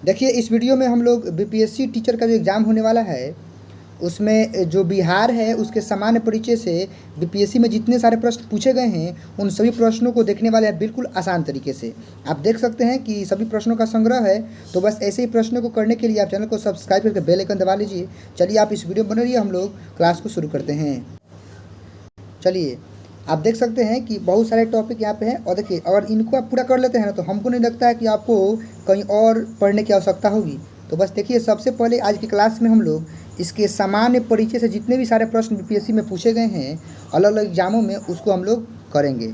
देखिए, इस वीडियो में हम लोग बीपीएससी टीचर का जो एग्ज़ाम होने वाला है, उसमें जो बिहार है उसके सामान्य परिचय से बीपीएससी में जितने सारे प्रश्न पूछे गए हैं, उन सभी प्रश्नों को देखने वाले हैं बिल्कुल आसान तरीके से। आप देख सकते हैं कि सभी प्रश्नों का संग्रह है, तो बस ऐसे ही प्रश्नों को करने के लिए आप चैनल को सब्सक्राइब करके बेल आइकन दबा लीजिए। चलिए, आप इस वीडियो में बने रहिए, हम लोग क्लास को शुरू करते हैं। चलिए, आप देख सकते हैं कि बहुत सारे टॉपिक यहाँ पे हैं, और देखिए अगर इनको आप पूरा कर लेते हैं ना, तो हमको नहीं लगता है कि आपको कहीं और पढ़ने की आवश्यकता होगी। तो बस देखिए, सबसे पहले आज की क्लास में हम लोग इसके सामान्य परिचय से जितने भी सारे प्रश्न बीपीएससी में पूछे गए हैं अलग अलग एग्जामों में, उसको हम लोग करेंगे।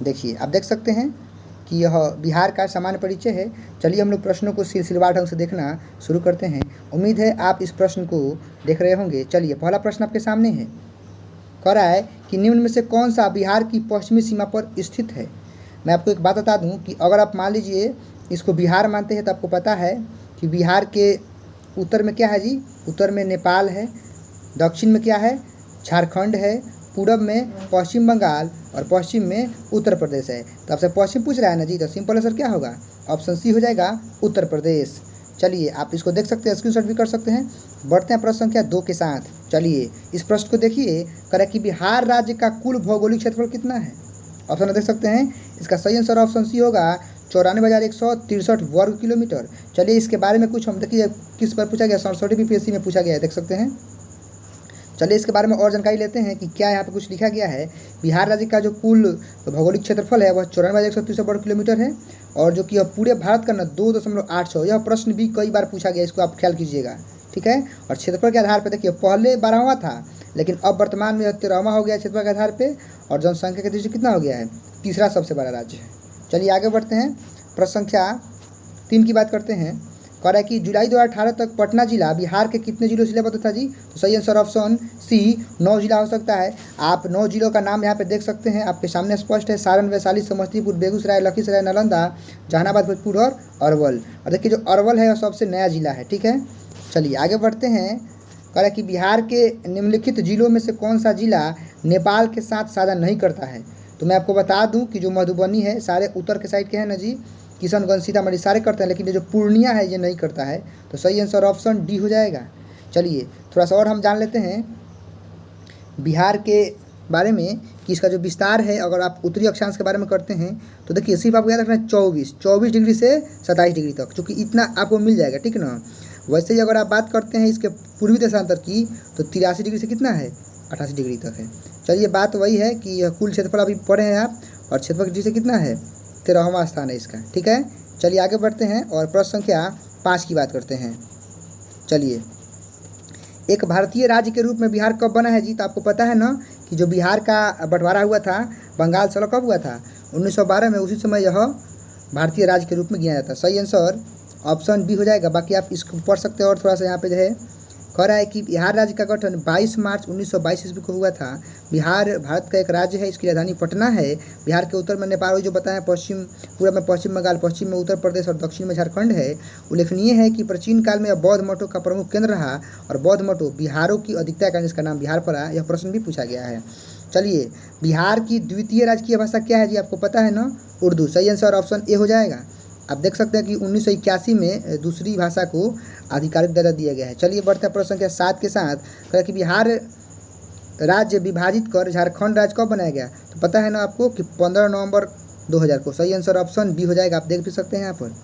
देखिए, आप देख सकते हैं कि यह बिहार का सामान्य परिचय है। चलिए, हम लोग प्रश्नों को सिलसिलेवार ढंग से देखना शुरू करते हैं। उम्मीद है आप इस प्रश्न को देख रहे होंगे। चलिए, पहला प्रश्न आपके सामने है। कह रहा है कि निम्न में से कौन सा बिहार की पश्चिमी सीमा पर स्थित है। मैं आपको एक बात बता दूं कि अगर आप मान लीजिए इसको बिहार मानते हैं, तो आपको पता है कि बिहार के उत्तर में क्या है जी, उत्तर में नेपाल है, दक्षिण में क्या है, झारखंड है, पूरब में पश्चिम बंगाल और पश्चिम में उत्तर प्रदेश है। तो आपसे पश्चिम पूछ रहा है ना जी, तो सिंपल आंसर क्या होगा, ऑप्शन सी हो जाएगा, उत्तर प्रदेश। चलिए, आप इसको देख सकते हैं, स्क्रीनशॉट भी कर सकते हैं। बढ़ते हैं प्रश्न संख्या 2 के साथ। चलिए, इस प्रश्न को देखिए। करें कि बिहार राज्य का कुल भौगोलिक क्षेत्रफल कितना है। ऑप्शन देख सकते हैं। इसका सही आंसर ऑप्शन सी होगा, 94,163 वर्ग किलोमीटर। चलिए, इसके बारे में कुछ हम देखिए किस पर पूछा गया, 67 बीपीएससी में पूछा गया है, देख सकते हैं। चलिए, इसके बारे में और जानकारी लेते हैं कि क्या यहाँ पे कुछ लिखा गया है। बिहार राज्य का जो कुल भौगोलिक क्षेत्रफल है वह 94,163 वर्ग किलोमीटर है, और जो कि यह पूरे भारत का 2.86। यह प्रश्न भी कई बार पूछा गया, इसको आप ख्याल कीजिएगा, ठीक है। और क्षेत्रफल के आधार पर देखिए, पहले 12वां था, लेकिन अब वर्तमान में 13वां हो गया क्षेत्रफल के आधार पर, और जनसंख्या की दृष्टि कितना हो गया है, तीसरा सबसे बड़ा राज्य है। चलिए, आगे बढ़ते हैं। प्रश्न संख्या 3 की बात करते हैं। कह रहा है कि जुलाई 2018 तक पटना जिला बिहार के कितने जिलों से लिया था जी। तो सही आंसर ऑप्शन सी, 9 जिला हो सकता है। आप 9 जिलों का नाम यहाँ पे देख सकते हैं, आपके सामने स्पष्ट है। सारण, वैशाली, समस्तीपुर, बेगूसराय, लखीसराय, नालंदा, जहानाबाद, भोजपुर और अरवल। और देखिए, जो अरवल है वह सबसे नया जिला है, ठीक है। चलिए, आगे बढ़ते हैं। कह रहा है कि बिहार के निम्नलिखित जिलों में से कौन सा जिला नेपाल के साथ साझा नहीं करता है। तो मैं आपको बता दूं कि जो मधुबनी है, सारे उत्तर के साइड के हैं ना जी, किशनगंज, सीतामढ़ी सारे करते हैं, लेकिन ये जो पूर्णिया है ये नहीं करता है। तो सही आंसर ऑप्शन डी हो जाएगा। चलिए, थोड़ा सा और हम जान लेते हैं बिहार के बारे में कि इसका जो विस्तार है, अगर आप उत्तरी अक्षांश के बारे में करते हैं तो देखिए, सिर्फ आपको याद रखना है 24 डिग्री से 27 डिग्री तक, चूँकि इतना आपको मिल जाएगा, ठीक ना। वैसे ही अगर आप बात करते हैं इसके पूर्वी देशांतर की, तो 83 डिग्री से कितना है, 88 डिग्री तक है। चलिए, बात वही है कि यह कुल क्षेत्रफल अभी पढ़े हैं आप, और क्षेत्रफल की दृष्टि से कितना है, 13वां स्थान है इसका, ठीक है। चलिए, आगे बढ़ते हैं और प्रश्न संख्या 5 की बात करते हैं। चलिए, एक भारतीय राज्य के रूप में बिहार कब बना है जी। तो आपको पता है ना कि जो बिहार का बंटवारा हुआ था बंगाल से, कब हुआ था, 1912 में। उसी समय यह भारतीय राज्य के रूप में गिना जाता है। सही आंसर ऑप्शन बी हो जाएगा। बाकी आप इसको पढ़ सकते हैं, और थोड़ा सा यहाँ पे जो है कह रहा है कि बिहार राज्य का गठन 22 मार्च 1922 ईस्वी को हुआ था। बिहार भारत का एक राज्य है, इसकी राजधानी पटना है। बिहार के उत्तर में नेपाल, जो बताया, पश्चिम पूर्व में पश्चिम बंगाल, पश्चिम में उत्तर प्रदेश और दक्षिण में झारखंड है। उल्लेखनीय है कि प्राचीन काल में यह बौद्ध मठों का प्रमुख केंद्र रहा, और बौद्ध मठों बिहारों की अधिकता के कारण इसका नाम बिहार पड़ा। यह प्रश्न भी पूछा गया है। चलिए, बिहार की द्वितीय राजकीय भाषा क्या है जी, आपको पता है ना, उर्दू। सही आंसर ऑप्शन ए हो जाएगा। आप देख सकते हैं कि 1981 में दूसरी भाषा को आधिकारिक दर्जा दिया गया है। चलिए, बढ़ते हैं प्रश्न संख्या 7 के साथ। कहा कि बिहार राज्य विभाजित कर झारखंड राज्य कब बनाया गया। तो पता है ना आपको कि 15 नवंबर 2000 को। सही आंसर ऑप्शन बी हो जाएगा। आप देख भी सकते हैं यहाँ पर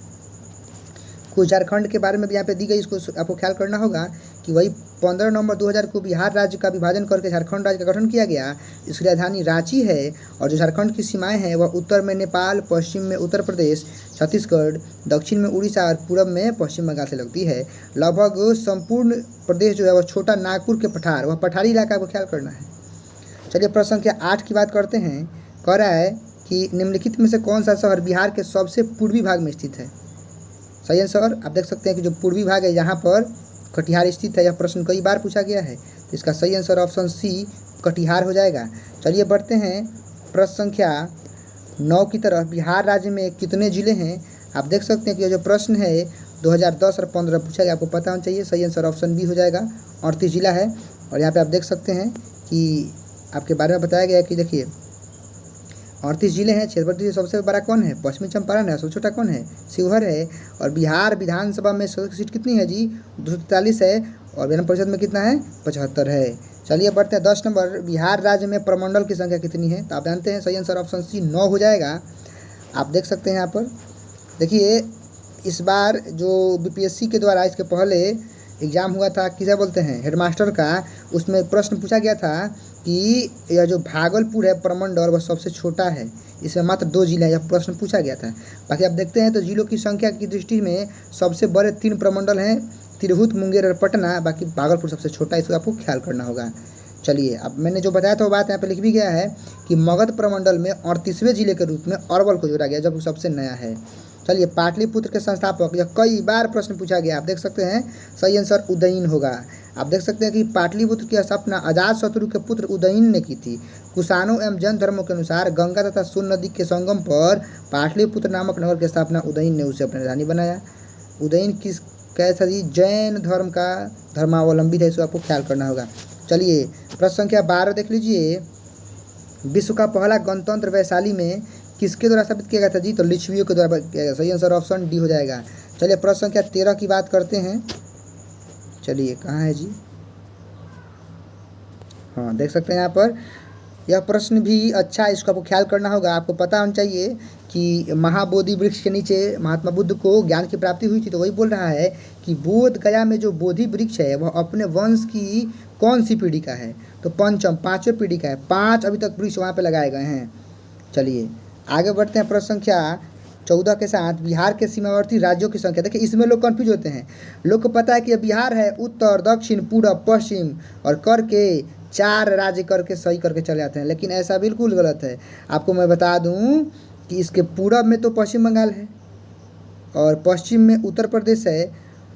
कुछ झारखंड के बारे में भी यहाँ पे दी गई, इसको आपको ख्याल करना होगा कि वही 15 नवंबर 2000 को बिहार राज्य का विभाजन करके झारखंड राज्य का गठन किया गया। इसकी राजधानी रांची है, और जो झारखंड की सीमाएं हैं वह उत्तर में नेपाल, पश्चिम में उत्तर प्रदेश, छत्तीसगढ़, दक्षिण में उड़ीसा और पूरब में पश्चिम बंगाल से लगती है। लगभग संपूर्ण प्रदेश जो है वह छोटा नागपुर के पठार, वह पठारी इलाका को ख्याल करना है। चलिए, प्रश्न संख्या 8 की बात करते हैं। कह रहा है कि निम्नलिखित में से कौन सा शहर बिहार के सबसे पूर्वी भाग में स्थित है। सही आंसर आप देख सकते हैं कि जो पूर्वी भाग है यहाँ पर कटिहार स्थित है। यह प्रश्न कई बार पूछा गया है, तो इसका सही आंसर ऑप्शन सी, कटिहार हो जाएगा। चलिए, बढ़ते हैं प्रश्न संख्या 9 की तरफ। बिहार राज्य में कितने जिले हैं। आप देख सकते हैं कि यह जो प्रश्न है 2010 और 15 पूछा गया, आपको पता होना चाहिए। सही आंसर ऑप्शन बी हो जाएगा, 38 जिला है। और यहाँ पे आप देख सकते हैं कि आपके बारे में बताया गया है कि देखिए, 38 जिले हैं। क्षेत्रफल से सबसे बड़ा कौन है? पश्चिमी चंपारण है। सबसे छोटा कौन है? शिवहर है। और बिहार विधानसभा में सदस्य की सीट कितनी है जी? 243 है। और विधान परिषद में कितना है? 75 है। चलिए बढ़ते हैं 10 नंबर। बिहार राज्य में प्रमंडल की संख्या कितनी है? तो आप जानते हैं, सही आंसर ऑप्शन सी 9 हो जाएगा। आप देख सकते हैं यहाँ पर, देखिए इस बार जो बीपीएससी के द्वारा इसके पहले एग्ज़ाम हुआ था, किसे बोलते हैं, हेडमास्टर का, उसमें प्रश्न पूछा गया था कि यह जो भागलपुर है प्रमंडल वह सबसे छोटा है, इसमें मात्र 2 जिले हैं, यह प्रश्न पूछा गया था। बाकी आप देखते हैं तो जिलों की संख्या की दृष्टि में सबसे बड़े 3 प्रमंडल हैं, तिरहुत, मुंगेर और पटना। बाकी भागलपुर सबसे छोटा है, इसको आपको ख्याल करना होगा। चलिए, अब मैंने जो बताया था वो बात यहाँ पे लिख भी गया है कि मगध प्रमंडल में 38वें जिले के रूप में अरवल को जोड़ा गया, जब वो सबसे नया है। चलिए, पाटलिपुत्र के संस्थापक, यह कई बार प्रश्न पूछा गया, आप देख सकते हैं, सही आंसर उदयन होगा। आप देख सकते हैं कि पाटलिपुत्र की स्थापना अजातशत्रु के पुत्र उदयन ने की थी। कुषाणों एवं जैन धर्मों के अनुसार गंगा तथा सोन नदी के संगम पर पाटलिपुत्र नामक नगर की स्थापना उदयन ने उसे अपनी राजधानी बनाया। उदयन किस कैसा जी? जैन धर्म का धर्मावलंबी था, इसको आपको ख्याल करना होगा। चलिए, प्रश्न संख्या 12 देख लीजिए। विश्व का पहला गणतंत्र वैशाली में किसके द्वारा स्थापित किया गया था जी? तो लिच्छवियों के द्वारा किया गया। सही आंसर ऑप्शन डी हो जाएगा। चलिए, प्रश्न संख्या 13 की बात करते हैं। चलिए, कहाँ है जी? हाँ, देख सकते हैं यहाँ पर, यह प्रश्न भी अच्छा है, इसको आपको ख्याल करना होगा। आपको पता होना चाहिए कि महाबोधि वृक्ष के नीचे महात्मा बुद्ध को ज्ञान की प्राप्ति हुई थी। तो वही बोल रहा है कि बोध गया में जो बोधि वृक्ष है वह अपने वंश की कौन सी पीढ़ी का है? तो पंचम, 5वें पीढ़ी का है। 5 अभी तक वृक्ष वहाँ पे लगाए गए हैं। चलिए आगे बढ़ते हैं। प्रश्न संख्या 14 के साथ बिहार के सीमावर्ती राज्यों की संख्या। देखिए, इसमें लोग कन्फ्यूज होते हैं। लोग को पता है कि बिहार है उत्तर, दक्षिण, पूरब, पश्चिम और करके 4 राज्य करके सही करके चले आते हैं, लेकिन ऐसा बिल्कुल गलत है। आपको मैं बता दूं कि इसके पूरब में तो पश्चिम बंगाल है और पश्चिम में उत्तर प्रदेश है,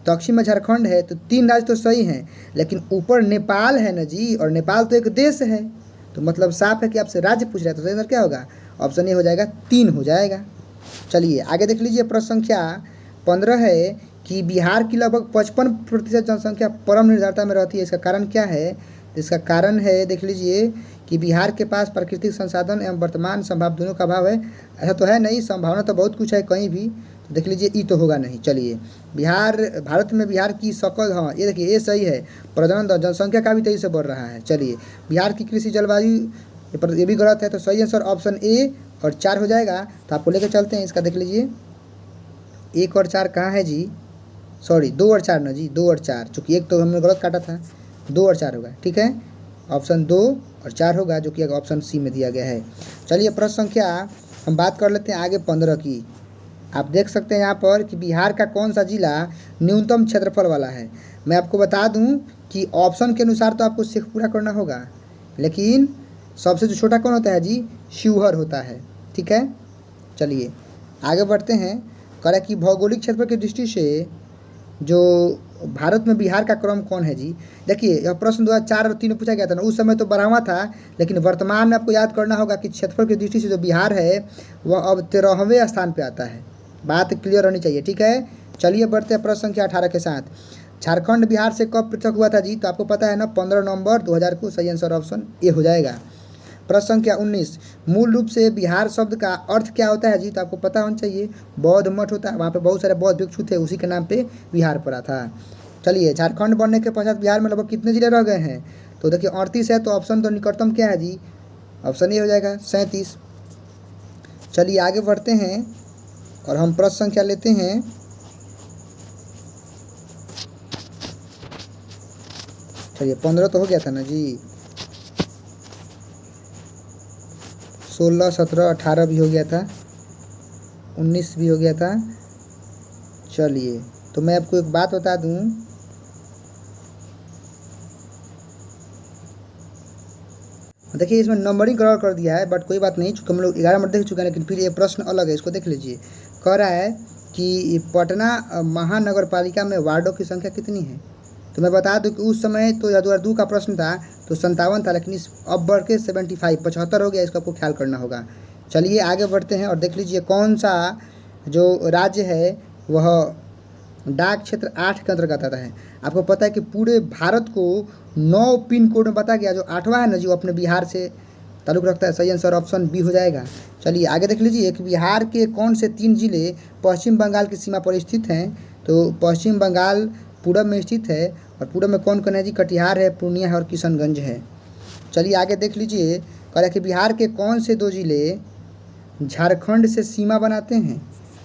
दक्षिण में झारखंड है। तो 3 राज्य तो सही हैं, लेकिन ऊपर नेपाल है ना जी, और नेपाल तो एक देश है। तो मतलब साफ है कि आपसे राज्य पूछ रहा है, तो सही आंसर क्या होगा? ऑप्शन ए हो जाएगा, 3 हो जाएगा। चलिए आगे देख लीजिए। प्रश्न संख्या 15 है कि बिहार की लगभग 55% जनसंख्या परम निर्धनता में रहती है, इसका कारण क्या है? इसका कारण है, देख लीजिए, कि बिहार के पास प्राकृतिक संसाधन एवं वर्तमान संभावना दोनों का अभाव है। ऐसा तो है नहीं, संभावना तो बहुत कुछ है कहीं भी, तो देख लीजिए ई तो होगा नहीं। चलिए, बिहार, भारत में बिहार की सकल, हाँ ये देखिए, ये सही है, प्रजनन दर, जनसंख्या का भी तेजी से बढ़ रहा है। चलिए, बिहार की कृषि जलवायु, ये भी गलत है, तो सही आंसर ऑप्शन ए और 4 हो जाएगा। तो आपको लेकर चलते हैं, इसका देख लीजिए 1 और 4 कहाँ है जी? सॉरी, 2 और 4 ना जी, 2 और 4, चूँकि 1 तो हमने गलत काटा था, 2 और 4 होगा। ठीक है, ऑप्शन 2 और 4 होगा, जो कि ऑप्शन सी में दिया गया है। चलिए, प्रश्न संख्या हम बात कर लेते हैं आगे 15 की। आप देख सकते हैं यहाँ पर कि बिहार का कौन सा जिला न्यूनतम क्षेत्रफल वाला है। मैं आपको बता दूँ कि ऑप्शन के अनुसार तो आपको शेखपुरा करना होगा, लेकिन सबसे जो छोटा कौन होता है जी? शिवहर होता है। ठीक है, चलिए आगे बढ़ते हैं। कह रहा है कि भौगोलिक क्षेत्र की दृष्टि से जो भारत में बिहार का क्रम कौन है जी? देखिए, यह प्रश्न 2004 और 3 में पूछा गया था ना, उस समय तो 12वां था, लेकिन वर्तमान में आपको याद करना होगा कि क्षेत्रफल की दृष्टि से जो बिहार है वह अब 13वें स्थान पर आता है। बात क्लियर होनी चाहिए। ठीक है, चलिए बढ़ते हैं प्रश्न संख्या 18 के साथ। झारखंड बिहार से कब पृथक हुआ था जी? तो आपको पता है ना, 15 नवंबर 2000 को। सही आंसर ऑप्शन ए हो जाएगा। प्रश्न संख्या 19, मूल रूप से बिहार शब्द का अर्थ क्या होता है जी? तो आपको पता होना चाहिए, बौद्ध मठ होता है, वहाँ पे बहुत सारे बौद्ध भिक्षु थे, उसी के नाम पे बिहार पड़ा था। चलिए, झारखंड बनने के पश्चात बिहार में लगभग कितने जिले रह गए हैं? तो देखिए 38 है, तो ऑप्शन तो निकटतम क्या है जी? ऑप्शन ए हो जाएगा, 37। चलिए आगे बढ़ते हैं और हम प्रश्न संख्या लेते हैं। चलिए, 15 तो हो गया था ना जी, 16, 17, 18 भी हो गया था, 19 भी हो गया था। चलिए, तो मैं आपको एक बात बता दूं, देखिए इसमें नंबरिंग गड़बड़ कर दिया है, बट कोई बात नहीं, चूँकि हम लोग 11 मिनट देख चुके हैं, लेकिन फिर ये प्रश्न अलग है, इसको देख लीजिए। कह रहा है कि पटना महानगर पालिका में वार्डों की संख्या कितनी है? तो मैं बता दूं कि उस समय तो 2002 का प्रश्न था तो 57 था, लेकिन इस अब बढ़ के 75 हो गया, इसका आपको ख्याल करना होगा। चलिए आगे बढ़ते हैं और देख लीजिए कौन सा जो राज्य है वह डाक क्षेत्र 8 के अंतर्गत आता है। आपको पता है कि पूरे भारत को 9 पिन कोड में बता गया, जो 8वां है ना जी, वो अपने बिहार से ताल्लुक़ रखता है। सही आंसर ऑप्शन बी हो जाएगा। चलिए आगे देख लीजिए कि बिहार के कौन से 3 जिले पश्चिम बंगाल की सीमा पर स्थित हैं। तो पश्चिम बंगाल पूरब में स्थित है और पूरब में कौन कौन है जी? कटिहार है, पूर्णिया है और किशनगंज है। चलिए आगे देख लीजिए, कह रहा है कि बिहार के कौन से 2 जिले झारखंड से सीमा बनाते हैं।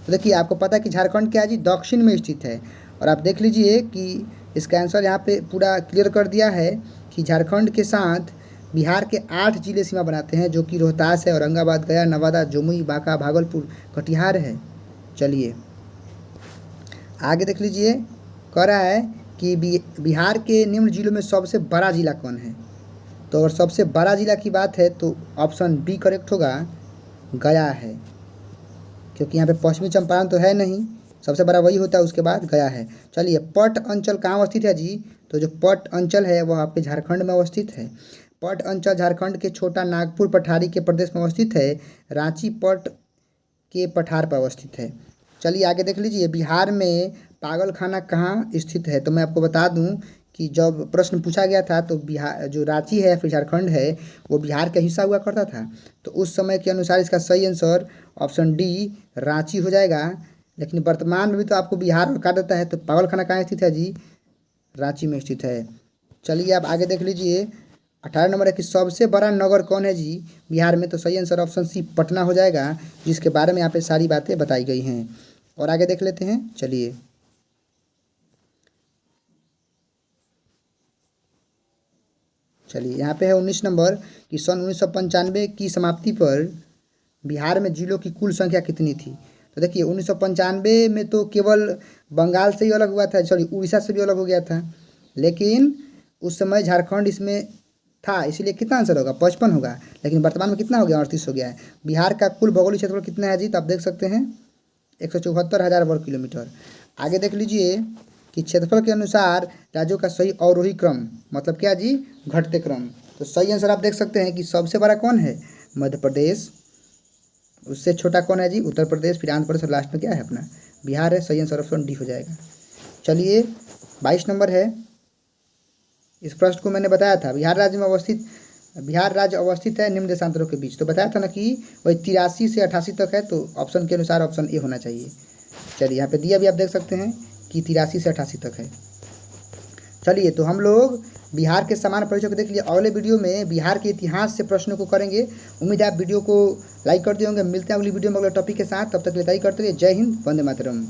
तो देखिए आपको पता है कि झारखंड क्या है जी? दक्षिण में स्थित है। और आप देख लीजिए कि इसका आंसर यहाँ पे पूरा क्लियर कर दिया है कि झारखंड के साथ बिहार के 8 जिले सीमा बनाते हैं, जो कि रोहतास है, औरंगाबाद, गया, नवादा, जमुई, बांका, भागलपुर, कटिहार है। चलिए आगे देख लीजिए, कह रहा है कि बिहार के निम्न जिलों में सबसे बड़ा जिला कौन है। तो अगर सबसे बड़ा जिला की बात है तो ऑप्शन बी करेक्ट होगा, गया है, क्योंकि यहाँ पे पश्चिमी चंपारण तो है नहीं, सबसे बड़ा वही होता है, उसके बाद गया है। चलिए पट अंचल कहाँ अवस्थित है जी? तो जो पट अंचल है वह आपके झारखंड में अवस्थित है। पट अंचल झारखंड के छोटा नागपुर पठारी के प्रदेश में अवस्थित है। रांची पट के पठार पर अवस्थित है। चलिए आगे देख लीजिए, बिहार में पागलखाना कहाँ स्थित है। तो मैं आपको बता दूं कि जब प्रश्न पूछा गया था तो बिहार जो रांची है फिर झारखंड है वो बिहार का हिस्सा हुआ करता था। तो उस समय के अनुसार इसका सही आंसर ऑप्शन डी रांची हो जाएगा। लेकिन वर्तमान में भी तो आपको बिहार कहा देता है, तो पागलखाना कहाँ स्थित है जी? रांची में स्थित है। चलिए आप आगे देख लीजिए, 18 नंबर है कि सबसे बड़ा नगर कौन है जी बिहार में। तो सही आंसर ऑप्शन सी पटना हो जाएगा, जिसके बारे में यहाँ पे सारी बातें बताई गई हैं। और आगे देख लेते हैं। चलिए यहाँ पे है 19 नंबर कि सन 1995 की समाप्ति पर बिहार में जिलों की कुल संख्या कितनी थी। तो देखिए 1995 में तो केवल बंगाल से ही अलग हुआ था, सॉरी उड़ीसा से भी अलग हो गया था, लेकिन उस समय झारखंड इसमें था, इसीलिए कितना आंसर होगा? 55 होगा। लेकिन वर्तमान में कितना हो गया? 38 हो गया है। बिहार का कुल भौगोलिक क्षेत्रफल कितना है जी? तो आप देख सकते हैं 174,000 वर्ग किलोमीटर। आगे देख लीजिए कि क्षेत्रफल के अनुसार राज्यों का सही अवरोही क्रम, मतलब क्या जी? घटते क्रम। तो सही आंसर आप देख सकते हैं कि सबसे बड़ा कौन है? मध्य प्रदेश, उससे छोटा कौन है जी? उत्तर प्रदेश, फिर आंध्र प्रदेश और लास्ट में क्या है अपना? बिहार है। सही आंसर ऑप्शन डी हो जाएगा। चलिए 22 नंबर है, इस प्रश्न को मैंने बताया था, बिहार राज्य अवस्थित है निम्न देशांतरों के बीच। तो बताया था ना कि वही 83 से 88 तक है, तो ऑप्शन के अनुसार ऑप्शन ए होना चाहिए। चलिए यहाँ पे दिया भी आप देख सकते हैं कि 83 से 88 तक है। चलिए तो हम लोग बिहार के सामान्य परिचय को देख लिया। अगले वीडियो में बिहार के इतिहास से प्रश्नों को करेंगे। उम्मीद है आप वीडियो को लाइक कर दिए होंगे। मिलते हैं अगली वीडियो में अगले टॉपिक के साथ, तब तक लाइक करते रहिए। जय हिंद, वंदे मातरम।